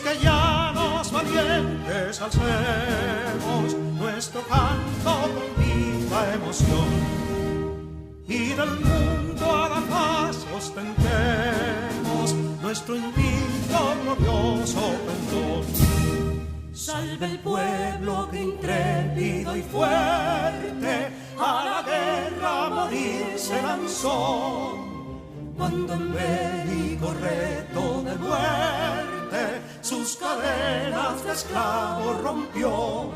que ya los valientes alcemos nuestro canto con viva emoción, y del mundo a la paz ostentemos nuestro invicto glorioso pendón. Salve el pueblo que intrépido y fuerte a la guerra a morir se lanzó, cuando en bélico reto de muerte sus cadenas de esclavos rompió.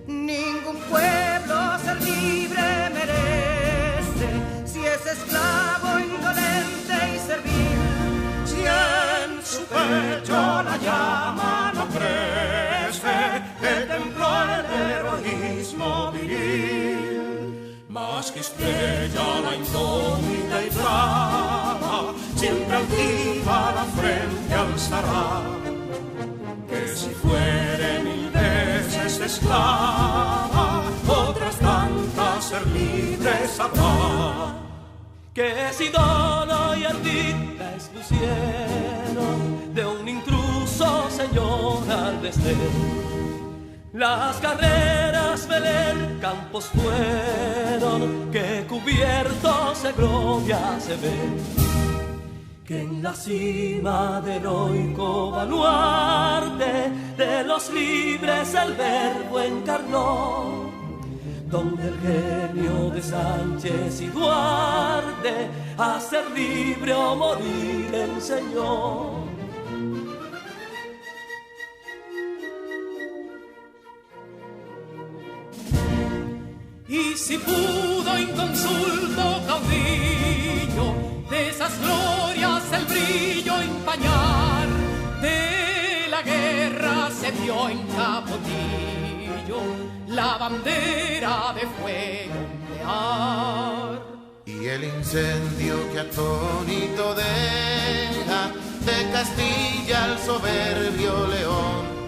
Ningún pueblo ser libre merece si es esclavo, indolente y servil. Si en su pecho la llama no crece, que templó el heroísmo viril, más que estrella la indómita y brava, siempre altiva la frente alzará, que si fuere mil veces esclava, otras tantas ser libres habrá. Que si Dono y Ardita expusieron de un intruso señor al desdén, las carreras Belén campos fueron, que cubiertos de gloria se ven, que en la cima del heroico baluarte de los libres el verbo encarnó, donde el genio de Sánchez y Duarte a ser libre o morir enseñó. Y si pudo inconsulto caudillo de esas glorias el brillo empañar, de la guerra se vio en Capotillo la bandera de fuego ondear. Y el incendio que atónito deja de Castilla al soberbio león,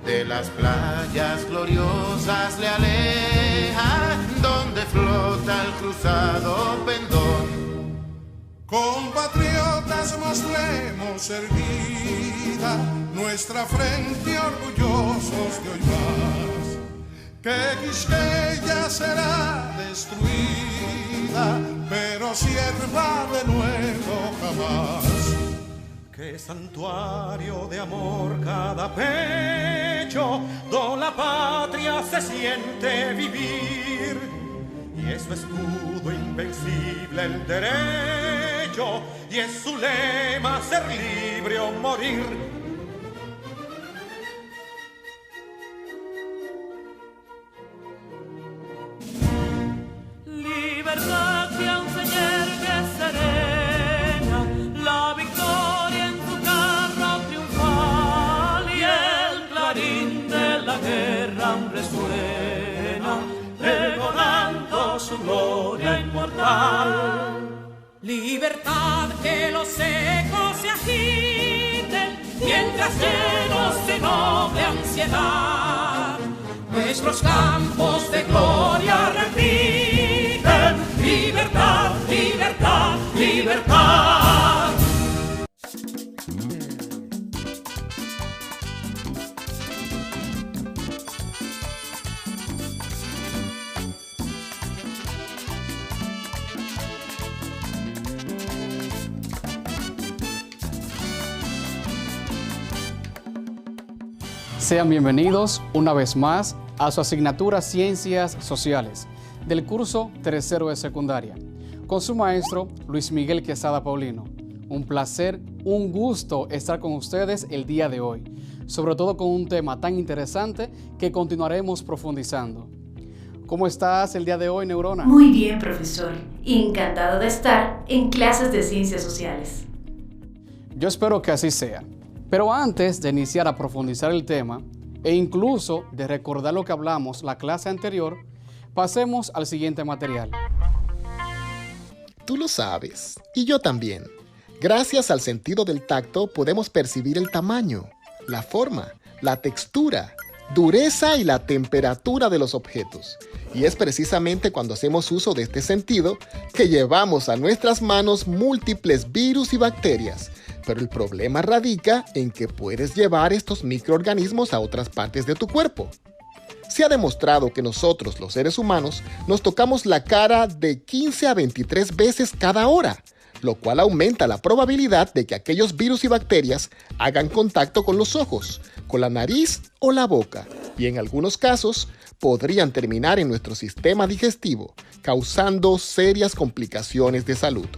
de las playas gloriosas le aleja, donde flota el cruzado pendón. Compatriotas, mostremos erguida nuestra frente orgullosos de hoy más, que Quisqueya será destruida, pero sierva de nuevo jamás. Que santuario de amor cada pecho, donde la patria se siente vivir, y es su escudo invencible el derecho, y es su lema ser libre o morir. Libertad que aún se yergue serena, la victoria en su carro triunfal, y el clarín de la guerra aún resuena, pregonando su gloria inmortal. Libertad, que los ecos se agiten, mientras llenos de noble ansiedad, nuestros campos de gloria repiten. Libertad, libertad, libertad. Sean bienvenidos una vez más a su asignatura Ciencias Sociales del curso tercero de secundaria, con su maestro Luis Miguel Quesada Paulino. Un placer, un gusto estar con ustedes el día de hoy, sobre todo con un tema tan interesante que continuaremos profundizando. ¿Cómo estás el día de hoy, Neurona? Muy bien, profesor. Encantado de estar en clases de Ciencias Sociales. Yo espero que así sea. Pero antes de iniciar a profundizar el tema, e incluso de recordar lo que hablamos la clase anterior, pasemos al siguiente material. Tú lo sabes, y yo también. Gracias al sentido del tacto podemos percibir el tamaño, la forma, la textura, dureza y la temperatura de los objetos. Y es precisamente cuando hacemos uso de este sentido que llevamos a nuestras manos múltiples virus y bacterias. Pero el problema radica en que puedes llevar estos microorganismos a otras partes de tu cuerpo. Se ha demostrado que nosotros, los seres humanos, nos tocamos la cara de 15 a 23 veces cada hora, lo cual aumenta la probabilidad de que aquellos virus y bacterias hagan contacto con los ojos, con la nariz o la boca, y en algunos casos podrían terminar en nuestro sistema digestivo, causando serias complicaciones de salud.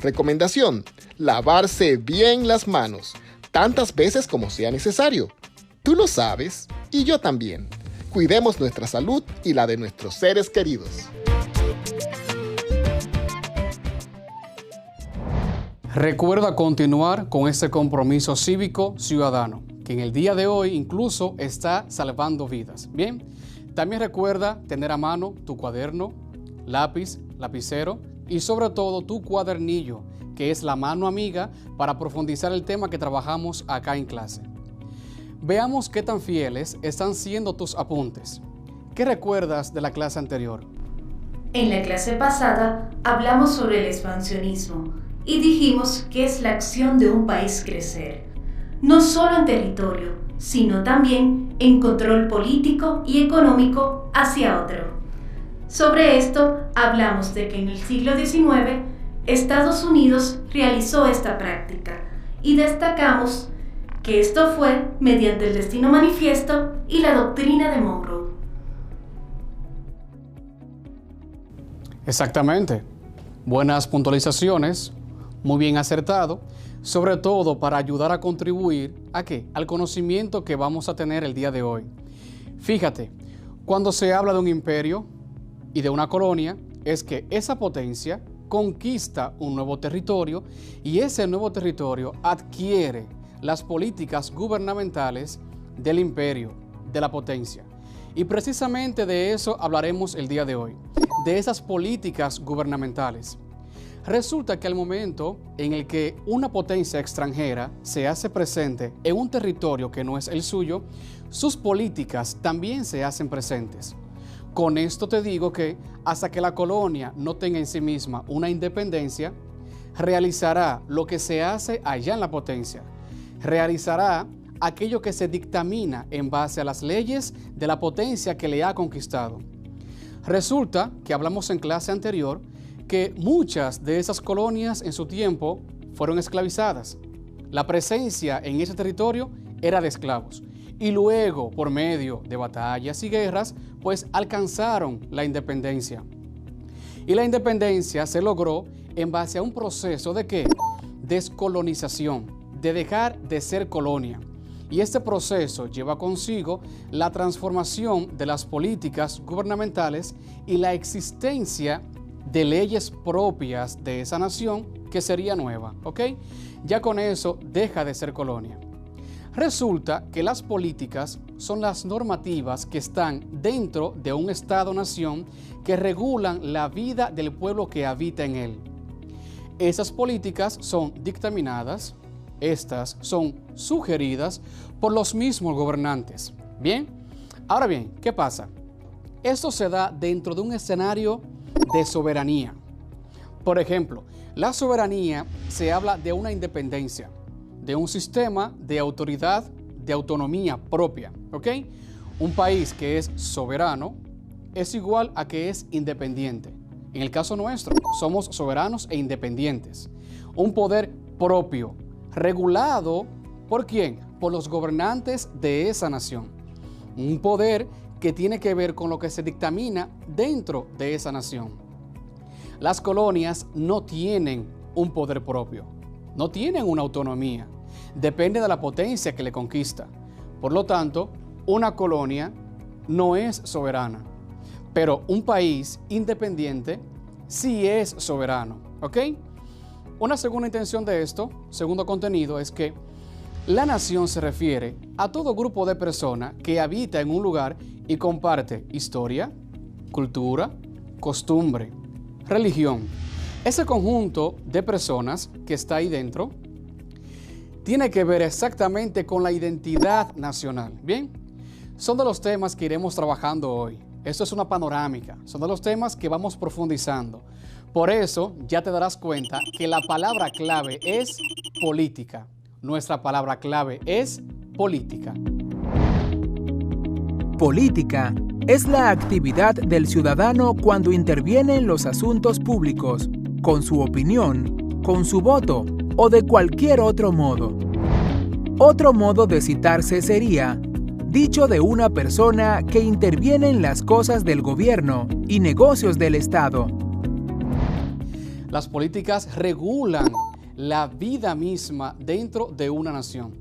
Recomendación: lavarse bien las manos, tantas veces como sea necesario. Tú lo sabes, y yo también. Cuidemos nuestra salud y la de nuestros seres queridos. Recuerda continuar con este compromiso cívico ciudadano, que en el día de hoy incluso está salvando vidas. Bien, también recuerda tener a mano tu cuaderno, lápiz, lapicero y sobre todo tu cuadernillo, que es la mano amiga para profundizar el tema que trabajamos acá en clase. Veamos qué tan fieles están siendo tus apuntes. ¿Qué recuerdas de la clase anterior? En la clase pasada hablamos sobre el expansionismo y dijimos que es la acción de un país crecer, no solo en territorio, sino también en control político y económico hacia otro. Sobre esto hablamos de que en el siglo XIX Estados Unidos realizó esta práctica y destacamos que esto fue mediante el Destino Manifiesto y la doctrina de Monroe. Exactamente. Buenas puntualizaciones, muy bien acertado, sobre todo para ayudar a contribuir ¿a qué? Al conocimiento que vamos a tener el día de hoy. Fíjate, cuando se habla de un imperio y de una colonia, es que esa potencia conquista un nuevo territorio y ese nuevo territorio adquiere las políticas gubernamentales del imperio, de la potencia. Y precisamente de eso hablaremos el día de hoy, de esas políticas gubernamentales. Resulta que al momento en el que una potencia extranjera se hace presente en un territorio que no es el suyo, sus políticas también se hacen presentes. Con esto te digo que hasta que la colonia no tenga en sí misma una independencia, realizará lo que se hace allá en la potencia. Realizará aquello que se dictamina en base a las leyes de la potencia que le ha conquistado. Resulta que hablamos en clase anterior que muchas de esas colonias en su tiempo fueron esclavizadas. La presencia en ese territorio era de esclavos y luego, por medio de batallas y guerras, pues alcanzaron la independencia. Y la independencia se logró en base a un proceso de ¿qué? Descolonización, de dejar de ser colonia. Y este proceso lleva consigo la transformación de las políticas gubernamentales y la existencia de leyes propias de esa nación que sería nueva, ¿ok? Ya con eso deja de ser colonia. Resulta que las políticas son las normativas que están dentro de un Estado-nación que regulan la vida del pueblo que habita en él. Esas políticas son dictaminadas, estas son sugeridas por los mismos gobernantes. Bien, ahora bien, ¿qué pasa? Esto se da dentro de un escenario de soberanía. Por ejemplo, la soberanía se habla de una independencia, de un sistema de autoridad, de autonomía propia, ¿ok? Un país que es soberano es igual a que es independiente. En el caso nuestro, somos soberanos e independientes. Un poder propio, regulado ¿por quién? Por los gobernantes de esa nación. Un poder que tiene que ver con lo que se dictamina dentro de esa nación. Las colonias no tienen un poder propio, no tienen una autonomía, depende de la potencia que le conquista. Por lo tanto, una colonia no es soberana, pero un país independiente sí es soberano, ¿ok? Una segunda intención de esto, segundo contenido, es que la nación se refiere a todo grupo de personas que habita en un lugar y comparte historia, cultura, costumbre, religión. Ese conjunto de personas que está ahí dentro tiene que ver exactamente con la identidad nacional. Bien, son de los temas que iremos trabajando hoy. Esto es una panorámica, son de los temas que vamos profundizando. Por eso ya te darás cuenta que la palabra clave es política. Nuestra palabra clave es política. Política es la actividad del ciudadano cuando interviene en los asuntos públicos, con su opinión, con su voto o de cualquier otro modo. Otro modo de citarse sería dicho de una persona que interviene en las cosas del gobierno y negocios del Estado. Las políticas regulan la vida misma dentro de una nación.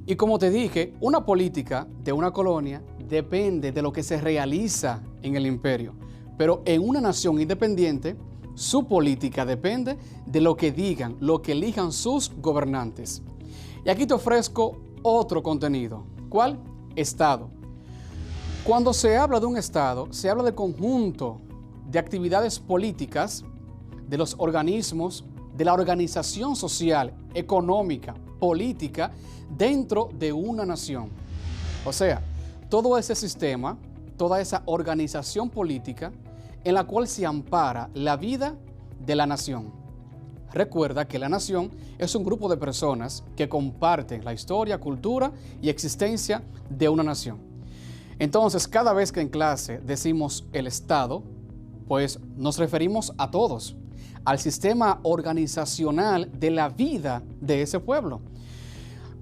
Y como te dije, una política de una colonia depende de lo que se realiza en el imperio. Pero en una nación independiente, su política depende de lo que digan, lo que elijan sus gobernantes. Y aquí te ofrezco otro contenido. ¿Cuál? Estado. Cuando se habla de un Estado, se habla del conjunto de actividades políticas, de los organismos, de la organización social, económica, política, dentro de una nación. O sea, todo ese sistema, toda esa organización política en la cual se ampara la vida de la nación. Recuerda que la nación es un grupo de personas que comparten la historia, cultura y existencia de una nación. Entonces, cada vez que en clase decimos el Estado, pues nos referimos a todos, al sistema organizacional de la vida de ese pueblo.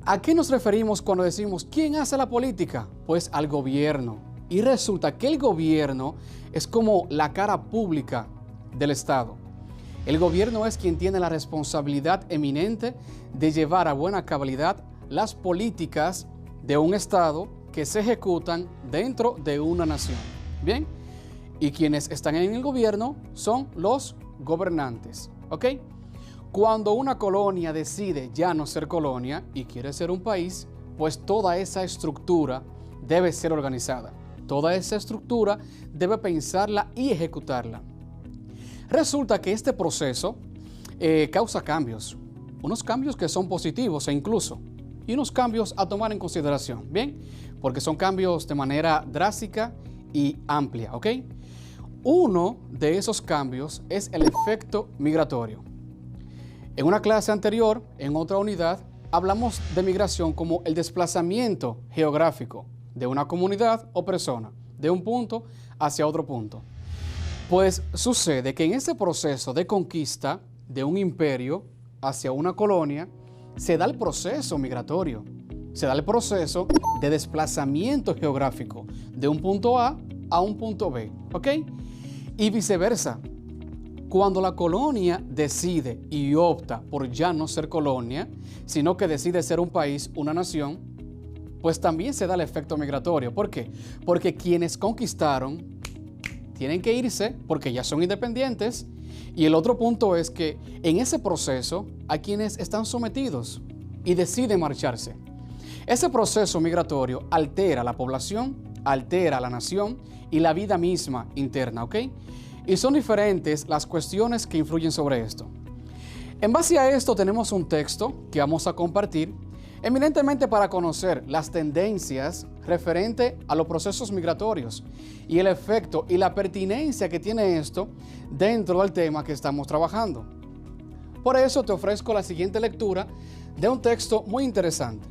¿A qué nos referimos cuando decimos quién hace la política? Pues al gobierno. Y resulta que el gobierno es como la cara pública del Estado. El gobierno es quien tiene la responsabilidad eminente de llevar a buena cabalidad las políticas de un Estado que se ejecutan dentro de una nación. Bien, y quienes están en el gobierno son los gobernantes. ¿Ok? Cuando una colonia decide ya no ser colonia y quiere ser un país, pues toda esa estructura debe ser organizada. Toda esa estructura debe pensarla y ejecutarla. Resulta que este proceso causa cambios, unos cambios que son positivos incluso, y unos cambios a tomar en consideración, ¿bien? Porque son cambios de manera drástica y amplia, ¿ok? Uno de esos cambios es el efecto migratorio. En una clase anterior, en otra unidad, hablamos de migración como el desplazamiento geográfico de una comunidad o persona, de un punto hacia otro punto. Pues sucede que en ese proceso de conquista de un imperio hacia una colonia, se da el proceso migratorio, se da el proceso de desplazamiento geográfico de un punto A un punto B, ¿ok? Y viceversa. Cuando la colonia decide y opta por ya no ser colonia, sino que decide ser un país, una nación, pues también se da el efecto migratorio. ¿Por qué? Porque quienes conquistaron tienen que irse porque ya son independientes. Y el otro punto es que en ese proceso hay quienes están sometidos y deciden marcharse. Ese proceso migratorio altera la población, altera la nación y la vida misma interna, ¿ok? Y son diferentes las cuestiones que influyen sobre esto. En base a esto tenemos un texto que vamos a compartir, eminentemente para conocer las tendencias referente a los procesos migratorios y el efecto y la pertinencia que tiene esto dentro del tema que estamos trabajando. Por eso te ofrezco la siguiente lectura de un texto muy interesante.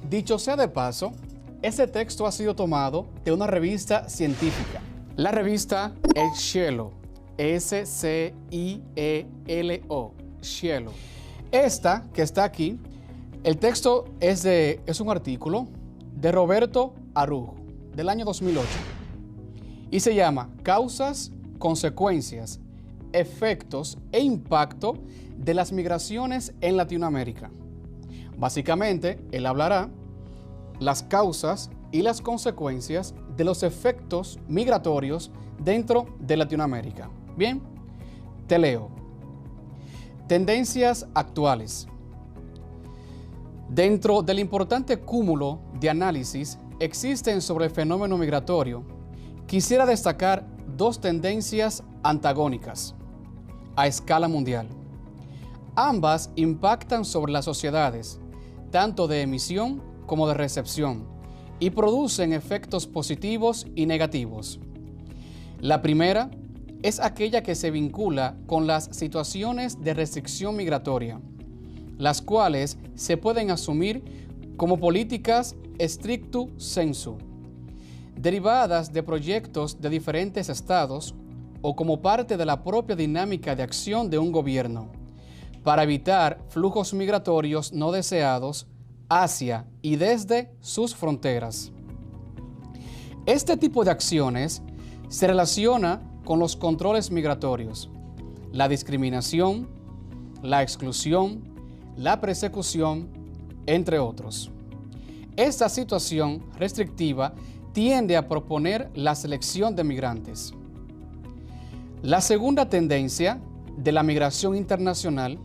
Dicho sea de paso, ese texto ha sido tomado de una revista científica. La revista es Scielo, S-C-I-E-L-O, Scielo. Esta que está aquí, el texto es un artículo de Roberto Araujo, del año 2008, y se llama Causas, Consecuencias, Efectos e Impacto de las Migraciones en Latinoamérica. Básicamente, él hablará las causas y las consecuencias de los efectos migratorios dentro de Latinoamérica. Bien, te leo. Tendencias actuales. Dentro del importante cúmulo de análisis existen sobre el fenómeno migratorio, quisiera destacar dos tendencias antagónicas a escala mundial. Ambas impactan sobre las sociedades, tanto de emisión como de recepción, y producen efectos positivos y negativos. La primera es aquella que se vincula con las situaciones de restricción migratoria, las cuales se pueden asumir como políticas stricto sensu, derivadas de proyectos de diferentes estados o como parte de la propia dinámica de acción de un gobierno, para evitar flujos migratorios no deseados hacia y desde sus fronteras. Este tipo de acciones se relaciona con los controles migratorios, la discriminación, la exclusión, la persecución, entre otros. Esta situación restrictiva tiende a proponer la selección de migrantes. La segunda tendencia de la migración internacional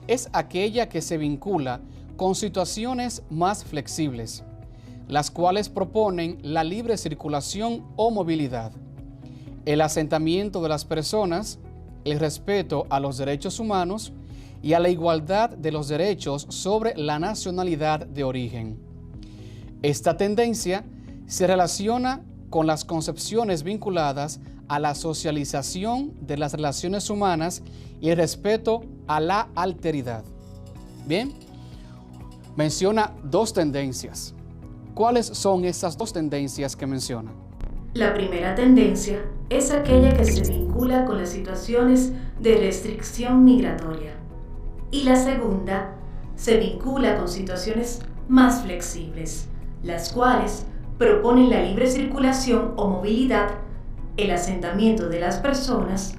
es aquella que se vincula con situaciones más flexibles, las cuales proponen la libre circulación o movilidad, el asentamiento de las personas, el respeto a los derechos humanos y a la igualdad de los derechos sobre la nacionalidad de origen. Esta tendencia se relaciona con las concepciones vinculadas a la socialización de las relaciones humanas y el respeto a la alteridad. Bien, menciona dos tendencias. ¿Cuáles son esas dos tendencias que menciona? La primera tendencia es aquella que se vincula con las situaciones de restricción migratoria. Y la segunda se vincula con situaciones más flexibles, las cuales proponen la libre circulación o movilidad, el asentamiento de las personas,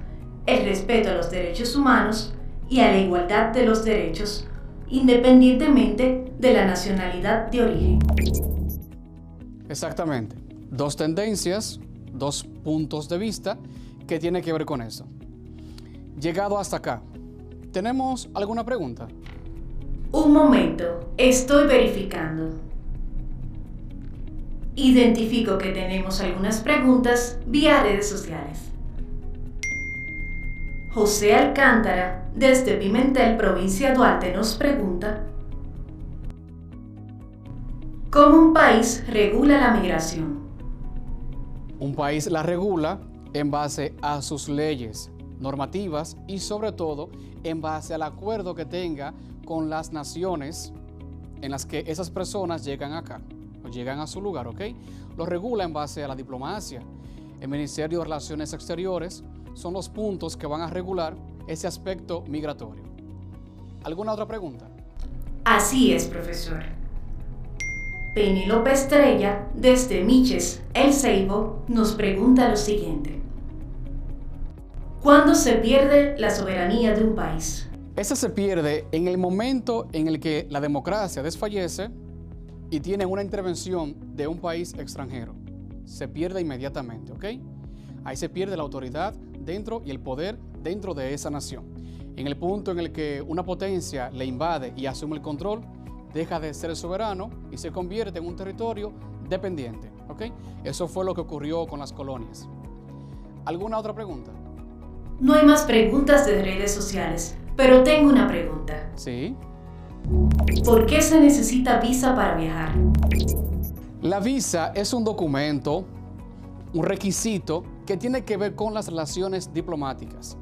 el respeto a los derechos humanos y a la igualdad de los derechos, independientemente de la nacionalidad de origen. Exactamente. Dos tendencias, dos puntos de vista que tienen que ver con eso. Llegado hasta acá, ¿tenemos alguna pregunta? Un momento, estoy verificando. Identifico que tenemos algunas preguntas vía redes sociales. José Alcántara, desde Pimentel, provincia Duarte, nos pregunta: ¿cómo un país regula la migración? Un país la regula en base a sus leyes, normativas y sobre todo en base al acuerdo que tenga con las naciones en las que esas personas llegan acá o llegan a su lugar, ¿ok? Lo regula en base a la diplomacia. El Ministerio de Relaciones Exteriores son los puntos que van a regular ese aspecto migratorio. ¿Alguna otra pregunta? Así es, profesor. Penélope Estrella, desde Miches, El Ceibo, nos pregunta lo siguiente: ¿cuándo se pierde la soberanía de un país? Esa se pierde en el momento en el que la democracia desfallece y tiene una intervención de un país extranjero. Se pierde inmediatamente, ¿ok? Ahí se pierde la autoridad dentro y el poder dentro de esa nación. En el punto en el que una potencia le invade y asume el control, deja de ser soberano y se convierte en un territorio dependiente, ¿ok? Eso fue lo que ocurrió con las colonias. ¿Alguna otra pregunta? No hay más preguntas de redes sociales, pero tengo una pregunta. Sí. ¿Por qué se necesita visa para viajar? La visa es un documento, un requisito que tiene que ver con las relaciones diplomáticas.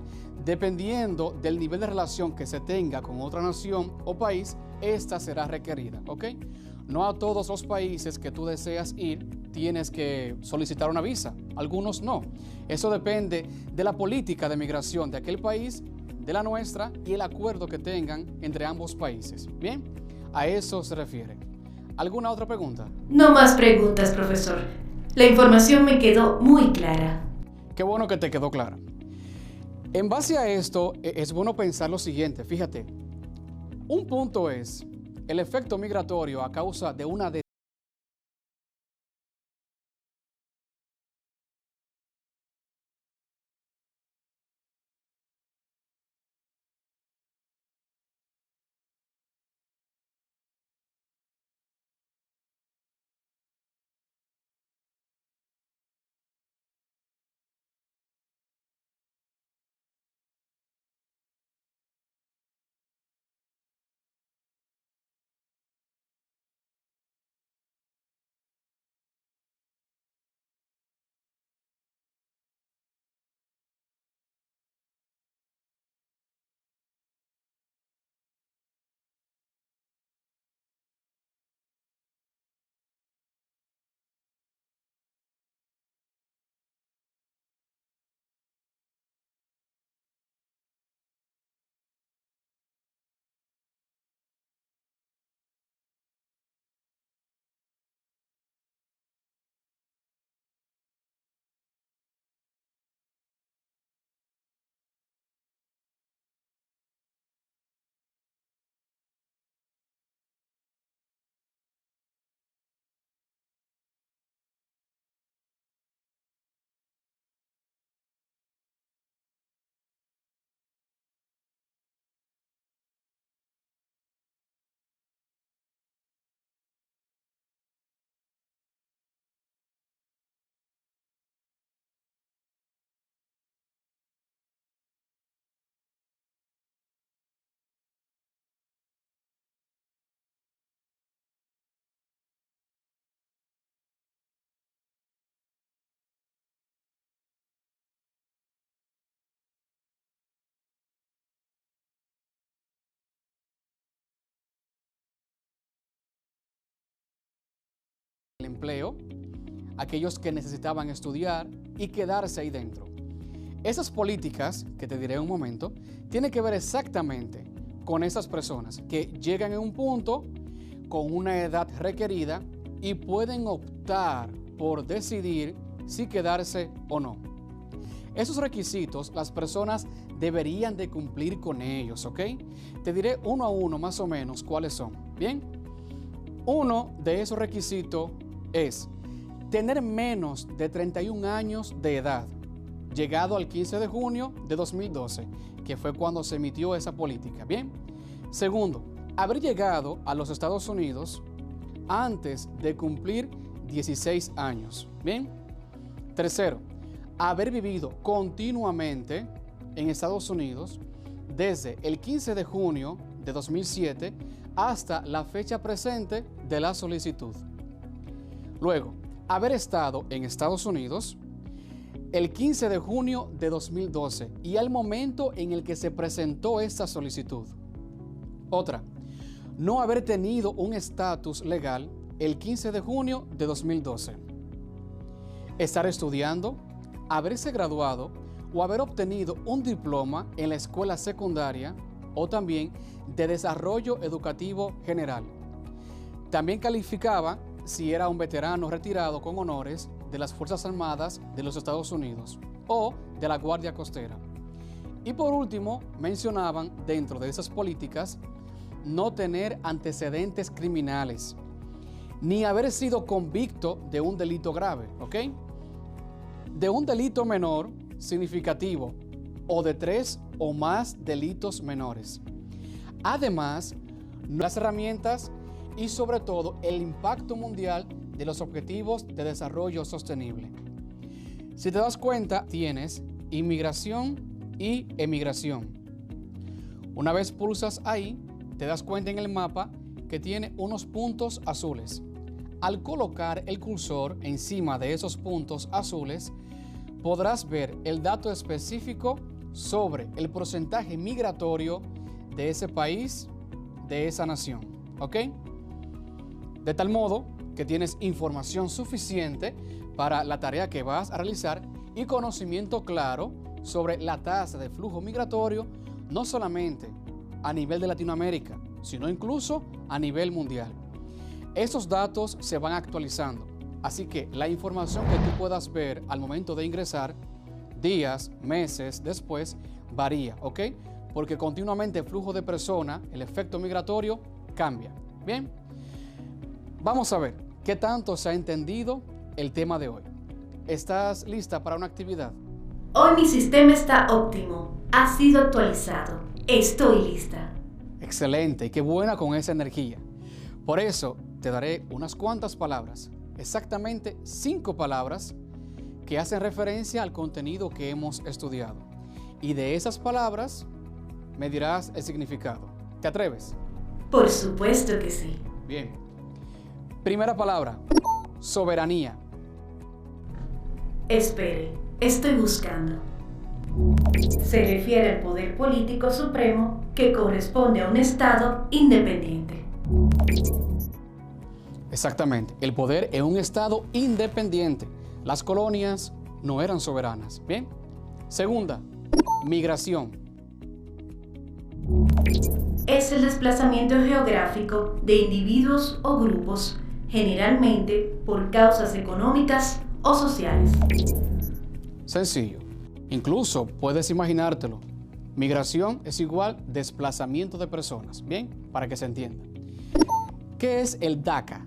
Dependiendo del nivel de relación que se tenga con otra nación o país, esta será requerida, ¿ok? No a todos los países que tú deseas ir tienes que solicitar una visa, algunos no. Eso depende de la política de migración de aquel país, de la nuestra y el acuerdo que tengan entre ambos países. Bien, a eso se refiere. ¿Alguna otra pregunta? No más preguntas, profesor. La información me quedó muy clara. Qué bueno que te quedó clara. En base a esto, es bueno pensar lo siguiente. Fíjate, un punto es el efecto migratorio a causa de una empleo, aquellos que necesitaban estudiar y quedarse ahí dentro. Esas políticas, que te diré en un momento, tienen que ver exactamente con esas personas que llegan en un punto con una edad requerida y pueden optar por decidir si quedarse o no. Esos requisitos las personas deberían de cumplir con ellos, ¿ok? Te diré uno a uno más o menos cuáles son, ¿bien? Uno de esos requisitos es tener menos de 31 años de edad, llegado al 15 de junio de 2012, que fue cuando se emitió esa política, ¿bien? Segundo, haber llegado a los Estados Unidos antes de cumplir 16 años, ¿bien? Tercero, haber vivido continuamente en Estados Unidos desde el 15 de junio de 2007 hasta la fecha presente de la solicitud. Luego, haber estado en Estados Unidos el 15 de junio de 2012 y al momento en el que se presentó esta solicitud. Otra, no haber tenido un estatus legal el 15 de junio de 2012. Estar estudiando, haberse graduado o haber obtenido un diploma en la escuela secundaria o también de desarrollo educativo general. También calificaba si era un veterano retirado con honores de las Fuerzas Armadas de los Estados Unidos o de la Guardia Costera. Y por último, mencionaban dentro de esas políticas no tener antecedentes criminales, ni haber sido convicto de un delito grave, ¿ok? De un delito menor significativo o de 3 o más delitos menores. Además, las herramientas y sobre todo el impacto mundial de los objetivos de desarrollo sostenible. Si te das cuenta, tienes inmigración y emigración. Una vez pulsas ahí, te das cuenta en el mapa que tiene unos puntos azules. Al colocar el cursor encima de esos puntos azules, podrás ver el dato específico sobre el porcentaje migratorio de ese país, de esa nación, ¿ok? De tal modo que tienes información suficiente para la tarea que vas a realizar y conocimiento claro sobre la tasa de flujo migratorio, no solamente a nivel de Latinoamérica, sino incluso a nivel mundial. Esos datos se van actualizando, así que la información que tú puedas ver al momento de ingresar, días, meses después, varía, ¿ok? Porque continuamente el flujo de personas, el efecto migratorio, cambia. Bien, vamos a ver qué tanto se ha entendido el tema de hoy. ¿Estás lista para una actividad? Hoy mi sistema está óptimo, ha sido actualizado, estoy lista. Excelente, y qué buena con esa energía. Por eso te daré unas cuantas palabras, exactamente 5 palabras que hacen referencia al contenido que hemos estudiado. Y de esas palabras me dirás el significado. ¿Te atreves? Por supuesto que sí. Bien. Primera palabra, soberanía. Espere, estoy buscando. Se refiere al poder político supremo que corresponde a un Estado independiente. Exactamente, el poder en un Estado independiente. Las colonias no eran soberanas. Bien. Segunda, migración. Es el desplazamiento geográfico de individuos o grupos, generalmente por causas económicas o sociales. Sencillo. Incluso puedes imaginártelo. Migración es igual desplazamiento de personas. Bien, para que se entienda. ¿Qué es el DACA?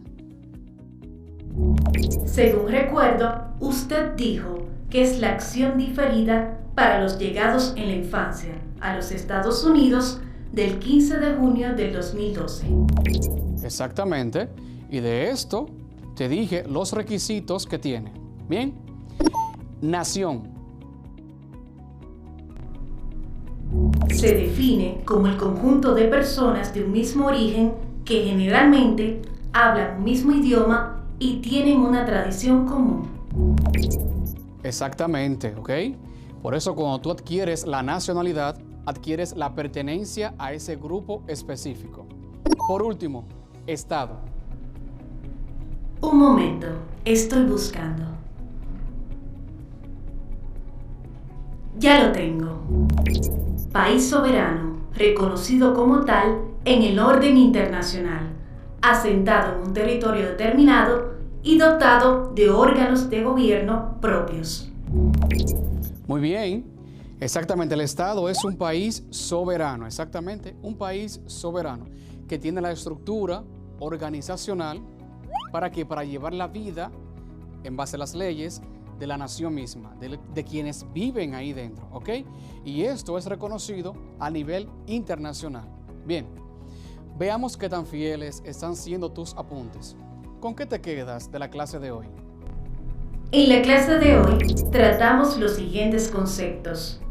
Según recuerdo, usted dijo que es la acción diferida para los llegados en la infancia a los Estados Unidos del 15 de junio del 2012. Exactamente. Y de esto te dije los requisitos que tiene. Bien. Nación. Se define como el conjunto de personas de un mismo origen que generalmente hablan un mismo idioma y tienen una tradición común. Exactamente, ¿ok? Por eso cuando tú adquieres la nacionalidad, adquieres la pertenencia a ese grupo específico. Por último, Estado. Un momento. Estoy buscando. Ya lo tengo. País soberano, reconocido como tal en el orden internacional, asentado en un territorio determinado y dotado de órganos de gobierno propios. Muy bien. Exactamente, el Estado es un país soberano, exactamente, un país soberano que tiene la estructura organizacional para llevar la vida en base a las leyes de la nación misma, de quienes viven ahí dentro, ¿ok? Y esto es reconocido a nivel internacional. Bien, veamos qué tan fieles están siendo tus apuntes. ¿Con qué te quedas de la clase de hoy? En la clase de hoy tratamos los siguientes conceptos: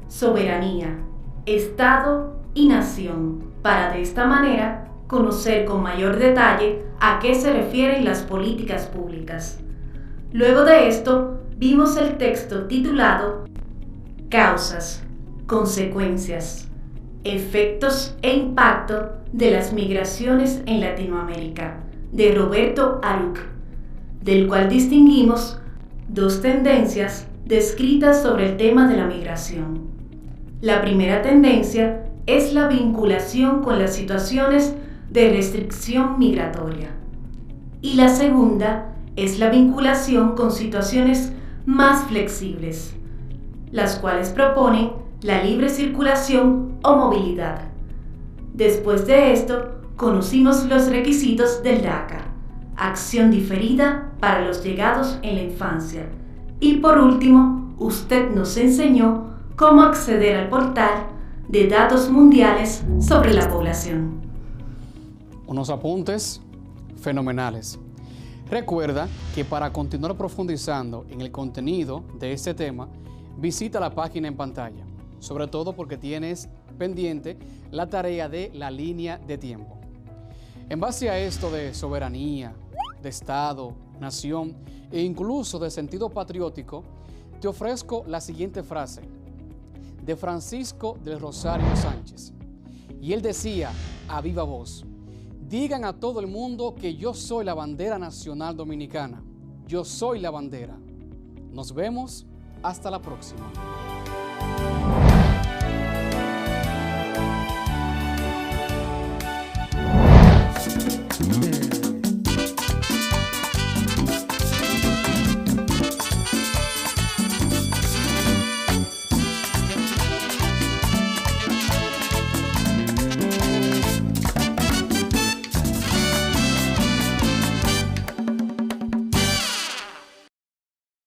soberanía, Estado y nación, para de esta manera conocer con mayor detalle a qué se refieren las políticas públicas. Luego de esto, vimos el texto titulado Causas, consecuencias, efectos e impacto de las migraciones en Latinoamérica, de Roberto Aruc, del cual distinguimos dos tendencias descritas sobre el tema de la migración. La primera tendencia es la vinculación con las situaciones de restricción migratoria, y la segunda es la vinculación con situaciones más flexibles, las cuales proponen la libre circulación o movilidad. Después de esto, conocimos los requisitos del DACA, acción diferida para los llegados en la infancia. Y por último, usted nos enseñó cómo acceder al portal de datos mundiales sobre la población. Unos apuntes fenomenales. Recuerda que para continuar profundizando en el contenido de este tema, visita la página en pantalla, sobre todo porque tienes pendiente la tarea de la línea de tiempo. En base a esto de soberanía, de Estado, nación e incluso de sentido patriótico, te ofrezco la siguiente frase de Francisco del Rosario Sánchez. Y él decía a viva voz: digan a todo el mundo que yo soy la bandera nacional dominicana. Yo soy la bandera. Nos vemos hasta la próxima.